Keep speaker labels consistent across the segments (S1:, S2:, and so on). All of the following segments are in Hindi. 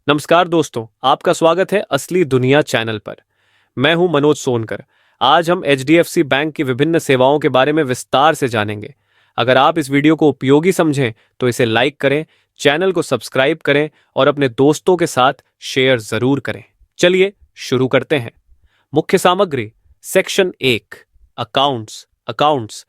S1: नमस्कार दोस्तों, आपका स्वागत है असली दुनिया चैनल पर। मैं हूं मनोज सोनकर। आज हम एचडीएफसी बैंक की विभिन्न सेवाओं के बारे में विस्तार से जानेंगे। अगर आप इस वीडियो को उपयोगी समझें तो इसे लाइक करें, चैनल को सब्सक्राइब करें और अपने दोस्तों के साथ शेयर जरूर करें। चलिए शुरू करते हैं। मुख्य सामग्री। Section 1, accounts. Accounts.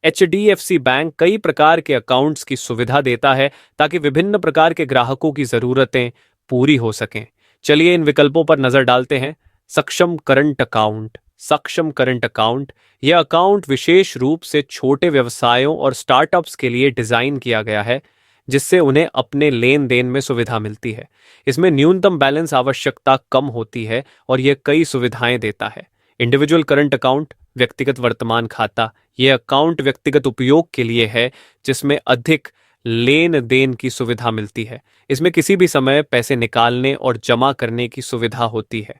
S1: HDFC bank कई प्रकार के अकाउंट्स की सुविधा देता है ताकि विभिन्न प्रकार के ग्राहकों की जरूरतें पूरी हो सकें। चलिए इन विकल्पों पर नजर डालते हैं। सक्षम करंट अकाउंट। सक्षम करंट अकाउंट यह अकाउंट विशेष रूप से छोटे व्यवसायों और स्टार्टअप्स के लिए डिजाइन किया गया है, जिससे उन्हें अपने लेन देन में सुविधा मिलती है। इसमें न्यूनतम बैलेंस आवश्यकता कम होती है और यह कई सुविधाएं देता है। इंडिविजुअल करंट अकाउंट, व्यक्तिगत वर्तमान खाता। यह अकाउंट व्यक्तिगत उपयोग के लिए है, जिसमें अधिक लेन देन की सुविधा मिलती है। इसमें किसी भी समय पैसे निकालने और जमा करने की सुविधा होती है।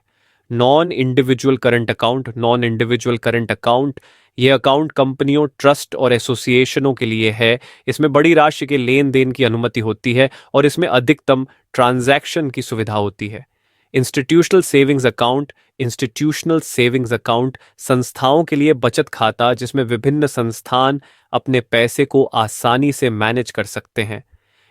S1: Non individual current account. Non individual current account यह अकाउंट कंपनियों, ट्रस्ट और एसोसिएशनों के लिए है। इसमें बड़ी राशि के लेन देन की अनुमति होती है और इसमें अधिकतम ट्रांजैक्शन की सुविधा होती है। Institutional savings account. Institutional savings account संस्थाओं के लिए बचत खाता, जिसमें विभिन्न संस्थान अपने पैसे को आसानी से मैनेज कर सकते हैं।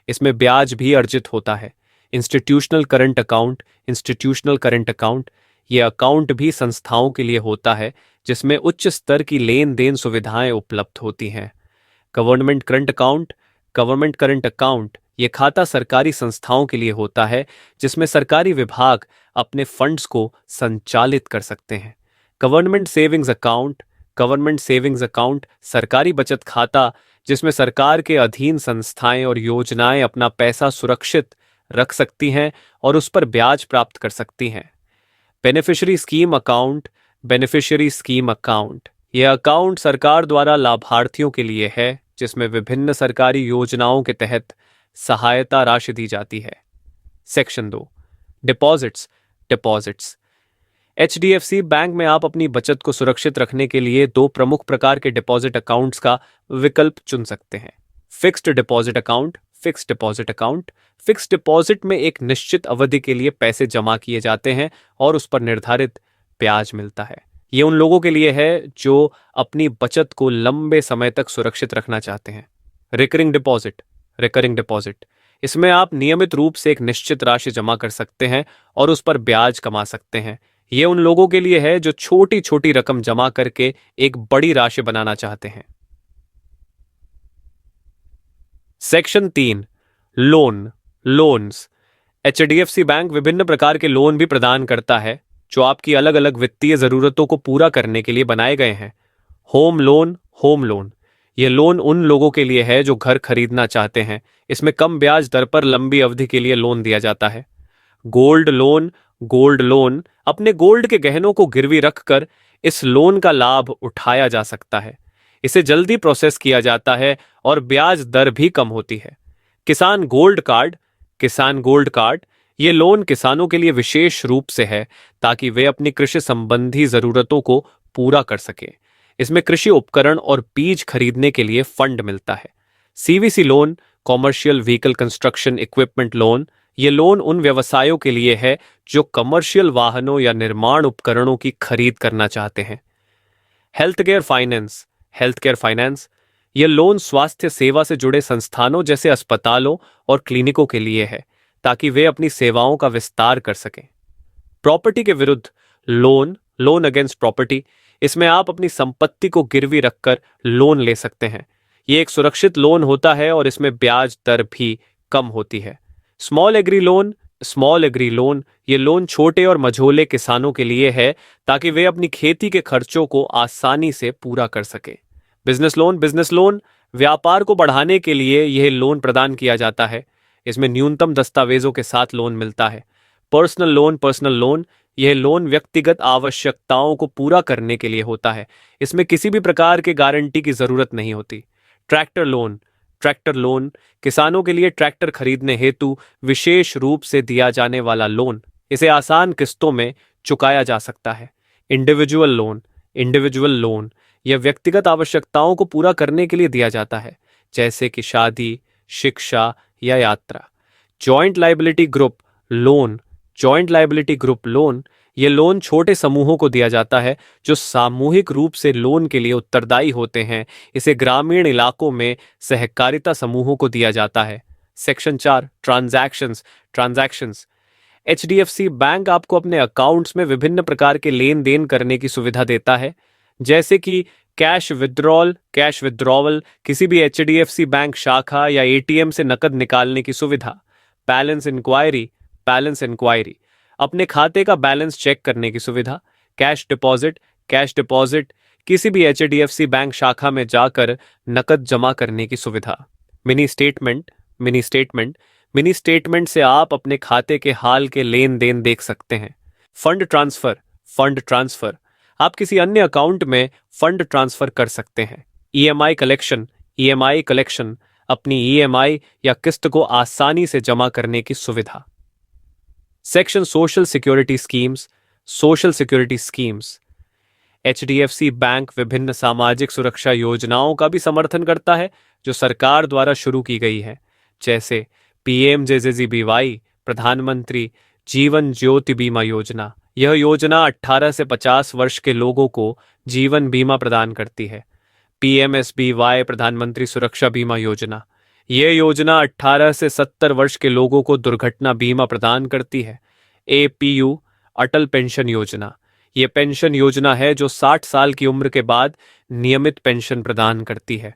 S1: इसमें ब्याज भी अर्जित होता है। Institutional current account. Institutional current account यह अकाउंट भी संस्थाओं के लिए होता है, जिसमें उच्च स्तर की लेन देन सुविधाएं उपलब्ध होती हैं। Government current account. Government current account यह खाता सरकारी संस्थाओं के लिए होता है, जिसमें सरकारी विभाग अपने फंड्स को संचालित कर सकते हैं। Government savings account. Government savings account सरकारी बचत खाता, जिसमें सरकार के अधीन संस्थाएं और योजनाएं अपना पैसा सुरक्षित रख सकती हैं और उस पर ब्याज प्राप्त कर सकती हैं। Beneficiary scheme account. Beneficiary scheme account यह अकाउंट सरकार द्वारा लाभार्थियों के लिए है, जिसमें विभिन्न सरकारी योजनाओं के तहत सहायता राशि दी जाती है। Section 2, deposits. Deposits. HDFC bank में आप अपनी बचत को सुरक्षित रखने के लिए दो प्रमुख प्रकार के डिपॉजिट अकाउंट्स का विकल्प चुन सकते हैं। Fixed deposit account. Fixed deposit account. Fixed deposit में एक निश्चित अवधि के लिए पैसे जमा किए जाते हैं और उस पर निर्धारित ब्याज मिलता है। ये उन लोगों के लिए है जो अपनी बचत को लंबे समय तक सुरक्षित रखना चाहते हैं। Recurring deposit. रिकरिंग डिपॉजिट इसमें आप नियमित रूप से एक निश्चित राशि जमा कर सकते हैं और उस पर ब्याज कमा सकते हैं। ये उन लोगों के लिए है जो छोटी छोटी रकम जमा करके एक बड़ी राशि बनाना चाहते हैं। Section 3, loan. Loans. HDFC bank विभिन्न प्रकार के लोन भी प्रदान करता है, जो आपकी अलग अलग वित्तीय जरूरतों को पूरा करने के लिए बनाए गए हैं। Home loan. होम लोन यह लोन उन लोगों के लिए है जो घर खरीदना चाहते हैं। इसमें कम ब्याज दर पर लंबी अवधि के लिए लोन दिया जाता है। Gold loan. गोल्ड लोन अपने गोल्ड के गहनों को गिरवी रखकर इस लोन का लाभ उठाया जा सकता है। इसे जल्दी प्रोसेस किया जाता है और ब्याज दर भी कम होती है। किसान गोल्ड कार्ड। किसान गोल्ड कार्ड ये लोन किसानों के लिए विशेष रूप से है, ताकि वे अपनी कृषि संबंधी जरूरतों को पूरा कर सकें। इसमें कृषि उपकरण और बीज खरीदने के लिए फंड मिलता है। CVC loan. Commercial vehicle construction equipment loan ये लोन उन व्यवसायों के लिए है जो कमर्शियल वाहनों या निर्माण उपकरणों की खरीद करना चाहते हैं। Health care finance. Health care finance यह लोन स्वास्थ्य सेवा से जुड़े संस्थानों जैसे अस्पतालों और क्लिनिकों के लिए है, ताकि वे अपनी सेवाओं का विस्तार कर सकें। प्रॉपर्टी के विरुद्ध लोन। लोन अगेंस्ट प्रॉपर्टी इसमें आप अपनी संपत्ति को गिरवी रखकर लोन ले सकते हैं। यह एक सुरक्षित लोन होता है और इसमें ब्याज दर भी कम होती है। Small agri loan. Small agri loan ये लोन छोटे और मझोले किसानों के लिए है, ताकि वे अपनी खेती के खर्चों को आसानी से पूरा कर सके। Business loan. बिजनेस लोन व्यापार को बढ़ाने के लिए यह लोन प्रदान किया जाता है। इसमें न्यूनतम दस्तावेजों के साथ लोन मिलता है। Personal loan. पर्सनल लोन यह लोन व्यक्तिगत आवश्यकताओं को पूरा करने के लिए होता है। इसमें किसी भी प्रकार के गारंटी की जरूरत नहीं होती। Tractor loan. ट्रैक्टर लोन किसानों के लिए ट्रैक्टर खरीदने हेतु विशेष रूप से दिया जाने वाला लोन। इसे आसान किस्तों में चुकाया जा सकता है। Individual loan. इंडिविजुअल लोन यह व्यक्तिगत आवश्यकताओं को पूरा करने के लिए दिया जाता है, जैसे कि शादी, शिक्षा या यात्रा। Joint liability group. Loan, joint liability group loan, ये लोन छोटे समूहों को दिया जाता है जो सामूहिक रूप से लोन के लिए उत्तरदायी होते हैं। इसे ग्रामीण इलाकों में सहकारिता समूहों को दिया जाता है। Section 4, transactions transactions HDFC bank आपको अपने अकाउंट्स में विभिन्न प्रकार के लेन देन करने की सुविधा देता है, जैसे कि कैश विड्रॉवल, किसी भी एचडीएफसी बैंक शाखा या एटीएम से नकद निकालने की सुविधा, बैलेंस इंक्वायरी, अपने खाते का बैलेंस चेक करने की सुविधा, कैश डिपॉजिट, किसी भी एचडीएफसी बैंक शाखा में जाकर नकद जमा करने की सुविधा, mini statement mini statement mini statement से आप अपने खाते के हाल के लेन देन देख सकते हैं। फंड ट्रांसफर, आप किसी अन्य अकाउंट में फंड ट्रांसफर कर सकते हैं। ईएमआई कलेक्शन, अपनी ईएमआई या किस्त को आसानी से जमा करने की सुविधा। Section social security schemes HDFC bank विभिन्न सामाजिक सुरक्षा योजनाओं का भी समर्थन करता है जो सरकार द्वारा शुरू की गई है, जैसे पीएमजेजेबीवाई, प्रधानमंत्री जीवन ज्योति बीमा योजना। यह योजना 18 से 50 वर्ष के लोगों को जीवन बीमा प्रदान करती है। पीएमएसबीवाई, प्रधानमंत्री सुरक्षा बीमा योजना, यह योजना 18 से 70 वर्ष के लोगों को दुर्घटना बीमा प्रदान करती है। एपीयू, अटल पेंशन योजना, यह पेंशन योजना है जो 60 साल की उम्र के बाद नियमित पेंशन प्रदान करती है।